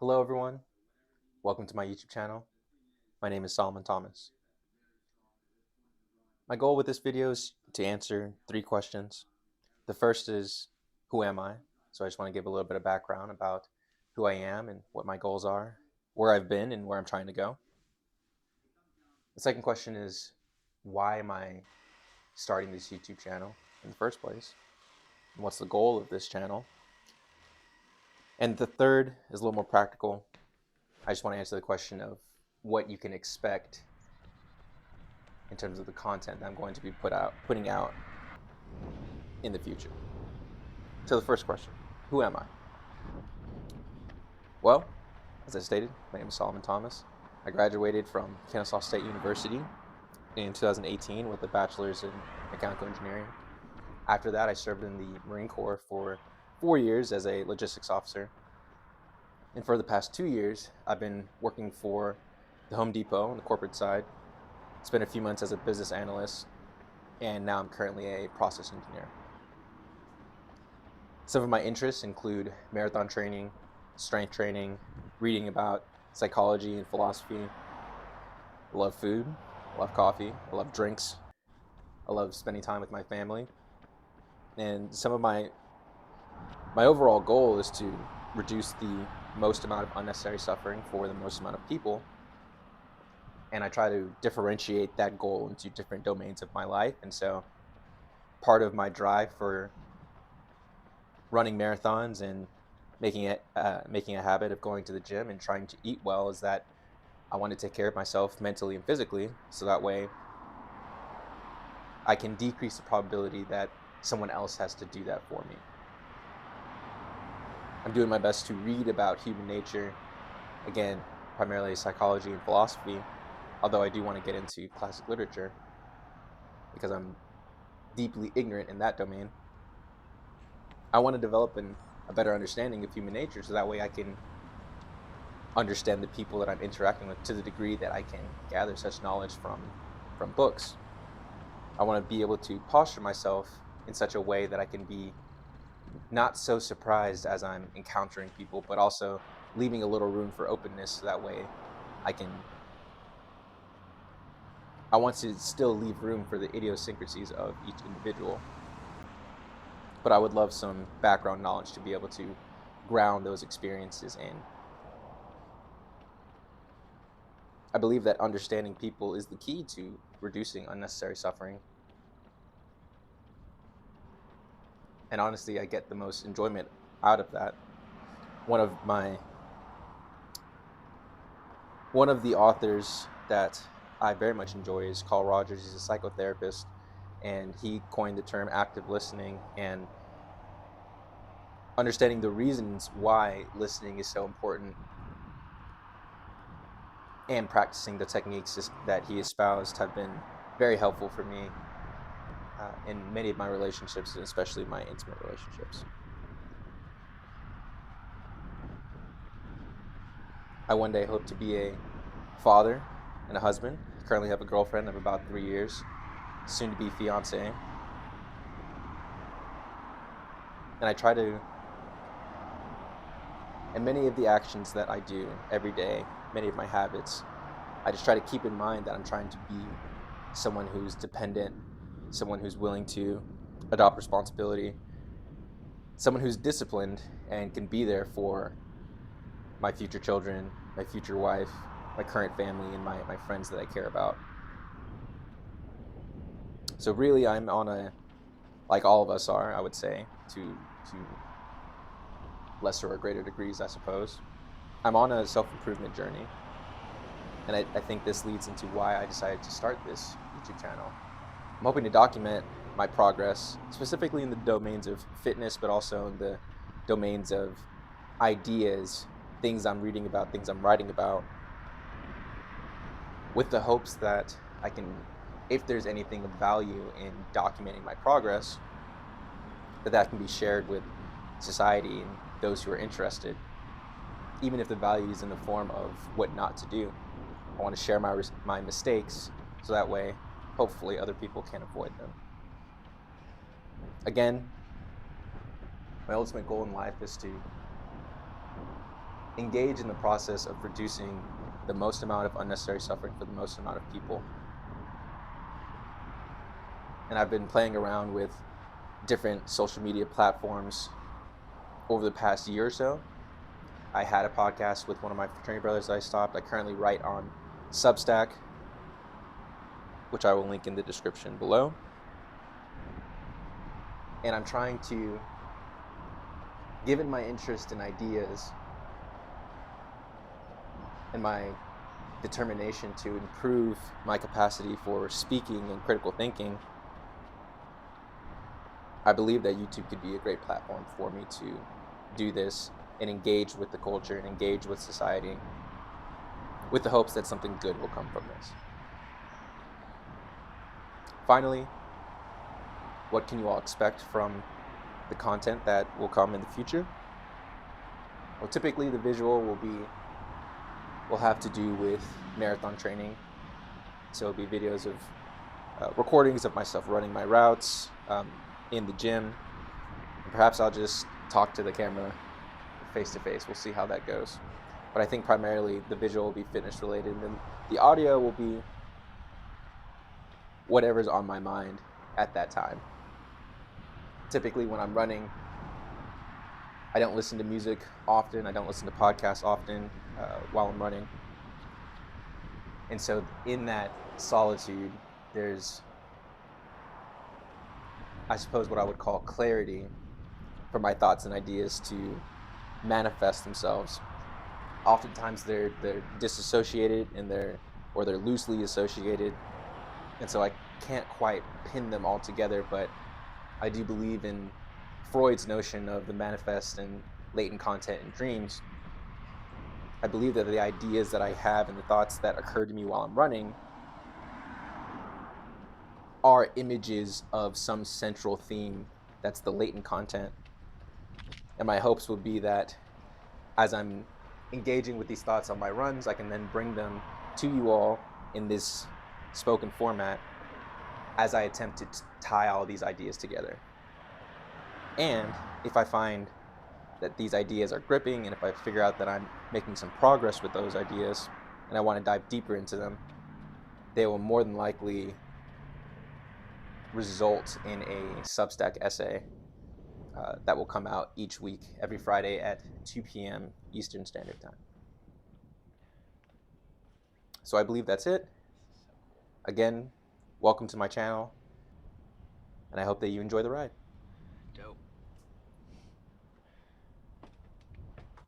Hello, everyone. Welcome to my YouTube channel. My name is Solomon Thomas. My goal with this video is to answer 3 questions. The first is, who am I? So I just want to give a little bit of background about who I am and what my goals are, where I've been and where I'm trying to go. The second question is, why am I starting this YouTube channel in the first place? And what's the goal of this channel? And the third is a little more practical. I just want to answer the question of what you can expect in terms of the content that I'm going to be putting out in the future. So the first question, who am I? Well, as I stated, my name is Solomon Thomas. I graduated from Kennesaw State University in 2018 with a bachelor's in mechanical engineering. After that, I served in the Marine Corps for 4 years as a logistics officer. And for the past 2 years, I've been working for the Home Depot on the corporate side. Spent a few months as a business analyst, and now I'm currently a process engineer. Some of my interests include marathon training, strength training, reading about psychology and philosophy. I love food, I love coffee, I love drinks, I love spending time with my family. And some of my overall goal is to reduce the most amount of unnecessary suffering for the most amount of people. And I try to differentiate that goal into different domains of my life. And so part of my drive for running marathons and making a habit of going to the gym and trying to eat well is that I want to take care of myself mentally and physically, so that way I can decrease the probability that someone else has to do that for me. I'm doing my best to read about human nature, again, primarily psychology and philosophy, although I do want to get into classic literature because I'm deeply ignorant in that domain. I want to develop a better understanding of human nature, so that way I can understand the people that I'm interacting with to the degree that I can gather such knowledge from books. I want to be able to posture myself in such a way that I can be not so surprised as I'm encountering people, but also leaving a little room for openness, so that way I want to still leave room for the idiosyncrasies of each individual. But I would love some background knowledge to be able to ground those experiences in. I believe that understanding people is the key to reducing unnecessary suffering. And honestly, I get the most enjoyment out of that. One of the authors that I very much enjoy is Carl Rogers. He's a psychotherapist, and he coined the term active listening, and understanding the reasons why listening is so important and practicing the techniques that he espoused have been very helpful for me in many of my relationships, and especially my intimate relationships. I one day hope to be a father and a husband. I currently have a girlfriend of about 3 years, soon to be fiance. And I try to, and many of the actions that I do every day, many of my habits, I just try to keep in mind that I'm trying to be someone who's dependent, someone who's willing to adopt responsibility, someone who's disciplined and can be there for my future children, my future wife, my current family, and my friends that I care about. So really, I'm on a, like all of us are, I would say, to lesser or greater degrees, I suppose, I'm on a self-improvement journey. And I think this leads into why I decided to start this YouTube channel. I'm hoping to document my progress, specifically in the domains of fitness, but also in the domains of ideas, things I'm reading about, things I'm writing about, with the hopes that I can, if there's anything of value in documenting my progress, that can be shared with society and those who are interested, even if the value is in the form of what not to do. I want to share my mistakes, so that way, hopefully, other people can avoid them. Again, my ultimate goal in life is to engage in the process of reducing the most amount of unnecessary suffering for the most amount of people. And I've been playing around with different social media platforms over the past year or so. I had a podcast with one of my fraternity brothers that I stopped. I currently write on Substack, which I will link in the description below. And I'm trying to, given my interest in ideas and my determination to improve my capacity for speaking and critical thinking, I believe that YouTube could be a great platform for me to do this and engage with the culture and engage with society with the hopes that something good will come from this. Finally, what can you all expect from the content that will come in the future? Well, typically the visual will have to do with marathon training. So it'll be videos of recordings of myself running my routes in the gym. And perhaps I'll just talk to the camera face to face. We'll see how that goes. But I think primarily the visual will be fitness related, and then the audio will be whatever's on my mind at that time. Typically when I'm running, I don't listen to music often. I don't listen to podcasts often while I'm running. And so in that solitude, there's, I suppose, what I would call clarity for my thoughts and ideas to manifest themselves. Oftentimes they're disassociated and they're loosely associated. And so I can't quite pin them all together, but I do believe in Freud's notion of the manifest and latent content in dreams. I believe that the ideas that I have and the thoughts that occur to me while I'm running are images of some central theme that's the latent content. And my hopes would be that as I'm engaging with these thoughts on my runs, I can then bring them to you all in this spoken format as I attempt to tie all these ideas together. And if I find that these ideas are gripping, and if I figure out that I'm making some progress with those ideas and I want to dive deeper into them, they will more than likely result in a Substack essay that will come out each week, every Friday at 2 p.m. Eastern Standard Time. So I believe that's it. Again, welcome to my channel, and I hope that you enjoy the ride.